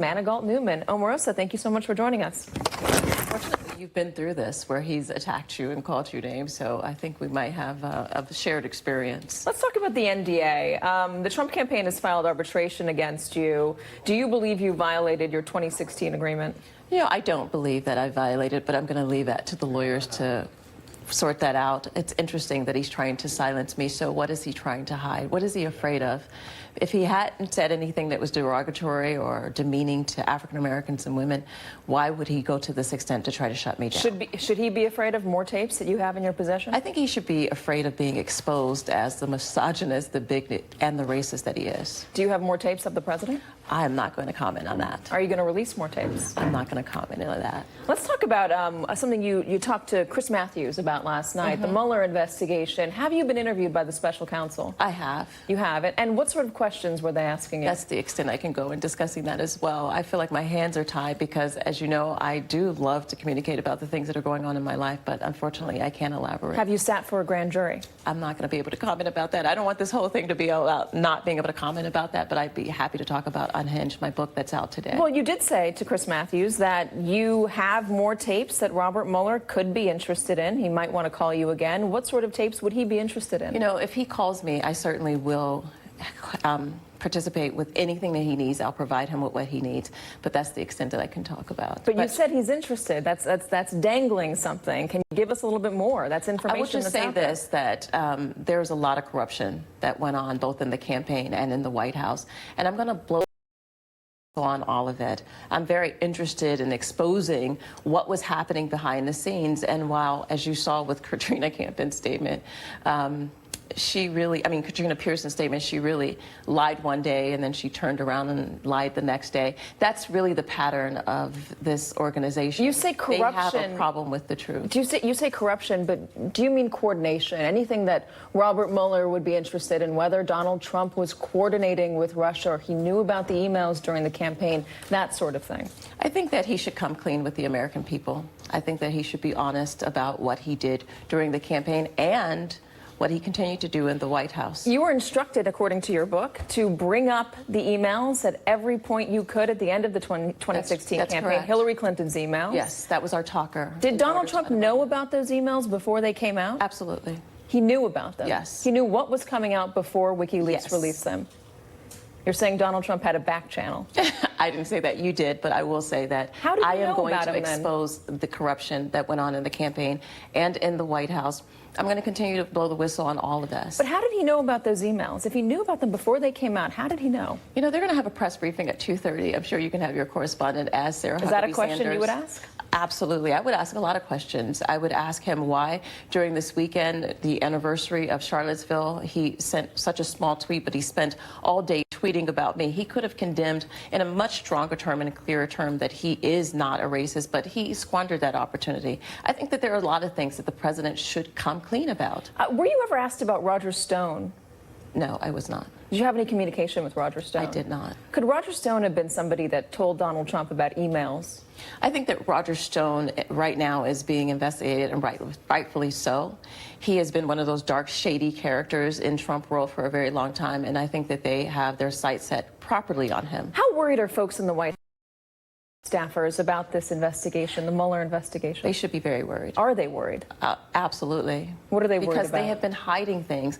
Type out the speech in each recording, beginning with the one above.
Manigault Newman. Omarosa, thank you so much for joining us. Fortunately, you've been through this where he's attacked you and called you names, so I think we might have a shared experience. Let's talk about the NDA. The Trump campaign has filed arbitration against you. Do you believe you violated your 2016 agreement? You know, I don't believe that I violated, but I'm going to leave that to the lawyers to sort that out. It's interesting that he's trying to silence me, so what is he trying to hide? What is he afraid of? If he hadn't said anything that was derogatory or demeaning to African Americans and women, why would he go to this extent to try to shut me down? Should he be afraid of more tapes that you have in your possession? I think he should be afraid of being exposed as the misogynist, the bigot, and the racist that he is. Do you have more tapes of the president? I am not going to comment on that. Are you going to release more tapes? I'm not going to comment on that. Let's talk about something you talked to Chris Matthews about last night, the Mueller investigation. Have you been interviewed by the special counsel? I have. You have it. And what sort of questions were they asking you? That's the extent I can go in discussing that as well. I feel like my hands are tied because, as you know, I do love to communicate about the things that are going on in my life, but unfortunately I can't elaborate. Have you sat for a grand jury? I'm not going to be able to comment about that. I don't want this whole thing to be about not being able to comment about that, but I'd be happy to talk about Unhinged, my book that's out today. Well, you did say to Chris Matthews that you have more tapes that Robert Mueller could be interested in. He might want to call you again. What sort of tapes would he be interested in? You know, if he calls me, I certainly will participate with anything that he needs. I'll provide him with what he needs, but that's the extent that I can talk about. But you said he's interested. That's dangling something. Can you give us a little bit more? That's information. I would just say this, that there's a lot of corruption that went on both in the campaign and in the White House, and I'm going to blow on all of it. I'm very interested in exposing what was happening behind the scenes, and while, as you saw with Katrina Campbell's statement, Katrina Pearson's statement, she really lied one day and then she turned around and lied the next day. That's really the pattern of this organization. You say corruption. They have a problem with the truth. You say corruption, but do you mean coordination? Anything that Robert Mueller would be interested in, whether Donald Trump was coordinating with Russia or he knew about the emails during the campaign, that sort of thing? I think that he should come clean with the American people. I think that he should be honest about what he did during the campaign and what he continued to do in the White House. You were instructed, according to your book, to bring up the emails at every point you could at the end of the 2016 campaign. Correct. Hillary Clinton's emails. Yes, that was our talker. Did Donald Trump know about those emails before they came out? Absolutely. He knew about them? Yes. He knew what was coming out before WikiLeaks released them? You're saying Donald Trump had a back channel? I didn't say that, you did, but I will say that I am going to expose the corruption that went on in the campaign and in the White House. I'm going to continue to blow the whistle on all of this. But how did he know about those emails? If he knew about them before they came out, how did he know? You know, they're going to have a press briefing at 2:30. I'm sure you can have your correspondent ask Sarah Huckabee Sanders. Is that a question you would ask? Absolutely. I would ask a lot of questions. I would ask him why, during this weekend, the anniversary of Charlottesville, he sent such a small tweet, but he spent all day tweeting about me. He could have condemned in a much stronger term and a clearer term that he is not a racist, but he squandered that opportunity. I think that there are a lot of things that the president should come clean about. Were you ever asked about Roger Stone? No, I was not. Did you have any communication with Roger Stone? I did not. Could Roger Stone have been somebody that told Donald Trump about emails? I think that Roger Stone right now is being investigated, and rightfully so. He has been one of those dark, shady characters in Trump world for a very long time, and I think that they have their sights set properly on him. How worried are folks in the White House staffers about this investigation, the Mueller investigation? They should be very worried. Are they worried? Absolutely. What are they worried about? Because they have been hiding things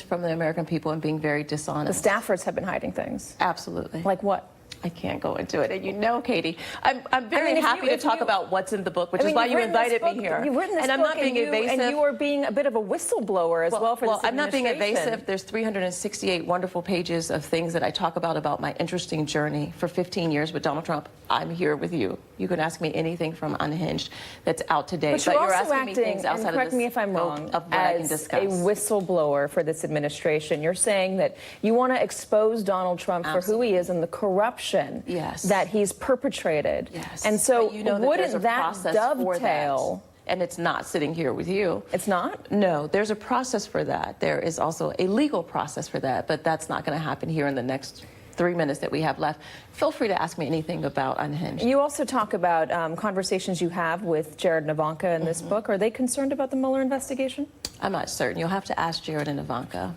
from the American people and being very dishonest. The staffers have been hiding things? Absolutely. Like what? I can't go into it, and you know, Katie, I'm very happy to talk about what's in the book, which is why you invited me here. You've written this and I'm book, not being evasive. And you are being a bit of a whistleblower as well for this I'm not being administration. evasive. There's 368 wonderful pages of things that I talk about my interesting journey for 15 years with Donald Trump. I'm here with you. You can ask me anything from Unhinged that's out today. But you're also asking me things outside correct me if I'm wrong, of what I can discuss. A whistleblower for this administration. You're saying that you want to expose Donald Trump for who he is and the corruption that he's perpetrated. Yes. And so you know wouldn't that dovetail? And it's not sitting here with you. It's not? No, there's a process for that. There is also a legal process for that, but that's not going to happen here in the next 3 minutes that we have left. Feel free to ask me anything about Unhinged. You also talk about conversations you have with Jared and Ivanka in this book. Are they concerned about the Mueller investigation? I'm not certain. You'll have to ask Jared and Ivanka.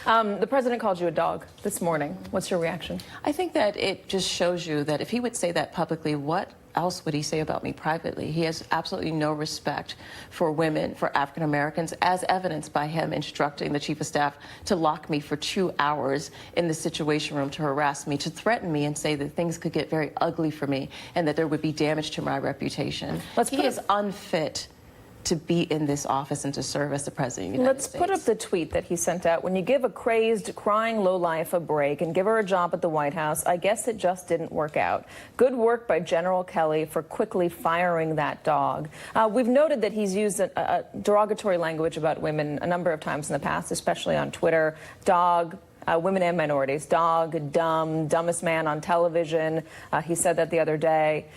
The president called you a dog this morning. What's your reaction? I think that it just shows you that if he would say that publicly, what else would he say about me privately? He has absolutely no respect for women, for African Americans, as evidenced by him instructing the chief of staff to lock me for 2 hours in the Situation Room, to harass me, to threaten me and say that things could get very ugly for me and that there would be damage to my reputation. He is unfit to be in this office and to serve as the president of the United States. Let's put up the tweet that he sent out. When you give a crazed, crying lowlife a break and give her a job at the White House, I guess it just didn't work out. Good work by General Kelly for quickly firing that dog. We've noted that he's used a derogatory language about women a number of times in the past, especially on Twitter. Dog. Women and minorities. Dog, dumb, dumbest man on television. He said that the other day.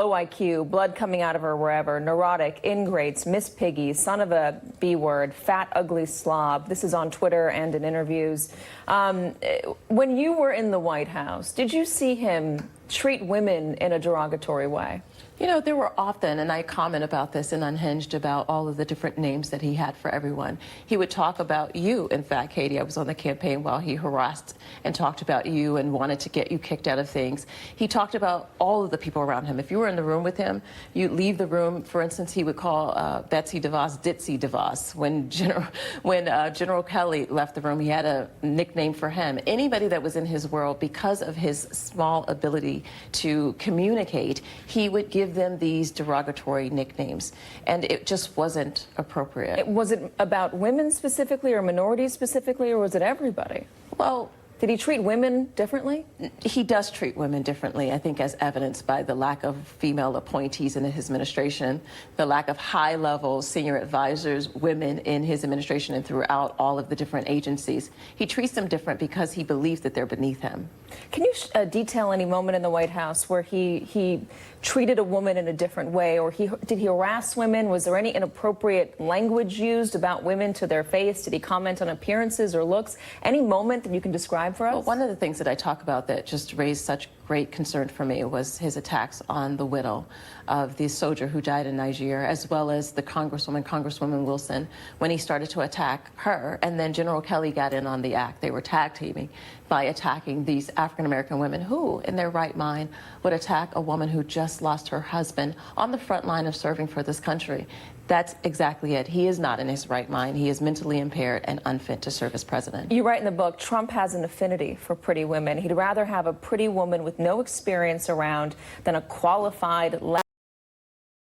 Low IQ, blood coming out of her wherever, neurotic, ingrates, Miss Piggy, son of a B word, fat, ugly slob. This is on Twitter and in interviews. When you were in the White House, did you see him treat women in a derogatory way? You know, there were often, and I comment about this in Unhinged, about all of the different names that he had for everyone. He would talk about you, in fact, Katie. I was on the campaign while he harassed and talked about you and wanted to get you kicked out of things. He talked about all of the people around him. If you were in the room with him, you'd leave the room. For instance, he would call Betsy DeVos Ditzy DeVos. When General Kelly left the room, he had a nickname for him. Anybody that was in his world, because of his small ability to communicate, he would give them these derogatory nicknames, and it just wasn't appropriate. Was it about women specifically or minorities specifically, or was it everybody? Well, did he treat women differently? He does treat women differently, I think, as evidenced by the lack of female appointees in his administration, the lack of high-level senior advisors, women in his administration and throughout all of the different agencies. He treats them different because he believes that they're beneath him. Can you detail any moment in the White House where he treated a woman in a different way, or did he harass women? Was there any inappropriate language used about women to their face? Did he comment on appearances or looks? Any moment that you can describe for us? Well, one of the things that I talk about that just raised such great concern for me was his attacks on the widow of the soldier who died in Niger, as well as the Congresswoman Wilson, when he started to attack her. And then General Kelly got in on the act. They were tag teaming by attacking these African-American women who, in their right mind, would attack a woman who just lost her husband on the front line of serving for this country. That's exactly it. He is not in his right mind. He is mentally impaired and unfit to serve as president. You write in the book, Trump has an affinity for pretty women. He'd rather have a pretty woman with no experience around than a qualified,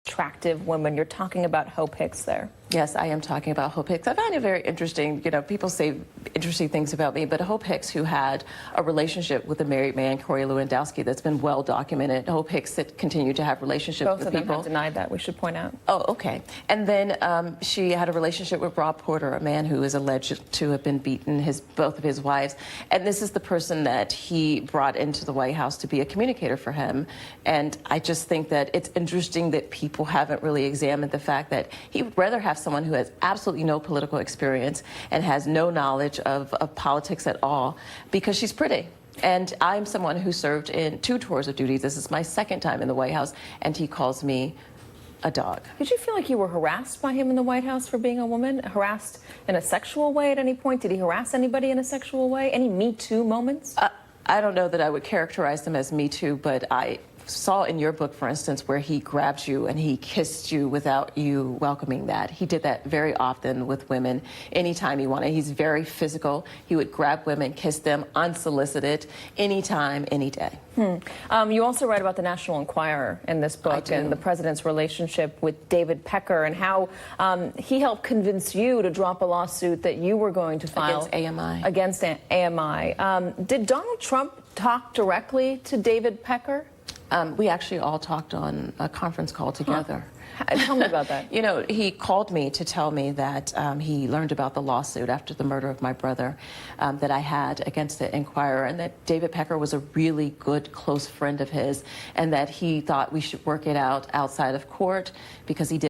attractive woman. You're talking about Hope Hicks there. Yes, I am talking about Hope Hicks. I find it very interesting. You know, people say interesting things about me, but Hope Hicks, who had a relationship with a married man, Corey Lewandowski, that's been well documented. Hope Hicks continued to have relationships with people. Both of them have denied that, we should point out. Oh, okay. And then she had a relationship with Rob Porter, a man who is alleged to have been beaten both of his wives. And this is the person that he brought into the White House to be a communicator for him. And I just think that it's interesting that people haven't really examined the fact that he would rather have someone who has absolutely no political experience and has no knowledge of politics at all because she's pretty. And I'm someone who served in 2 tours of duty. This is my 2nd time in the White House, and he calls me a dog. Did you feel like you were harassed by him in the White House for being a woman? Harassed in a sexual way at any point? Did he harass anybody in a sexual way? Any Me Too moments? I don't know that I would characterize them as Me Too, but I saw in your book, for instance, where he grabbed you and he kissed you without you welcoming that. He did that very often with women anytime he wanted. He's very physical. He would grab women, kiss them unsolicited, anytime, any day. You also write about the National Enquirer in this book and the president's relationship with David Pecker and how he helped convince you to drop a lawsuit that you were going to file against AMI. Did Donald Trump talk directly to David Pecker? We actually all talked on a conference call together. Tell me about that. You know, he called me to tell me that he learned about the lawsuit after the murder of my brother that I had against the Enquirer, and that David Pecker was a really good, close friend of his, and that he thought we should work it out outside of court because he did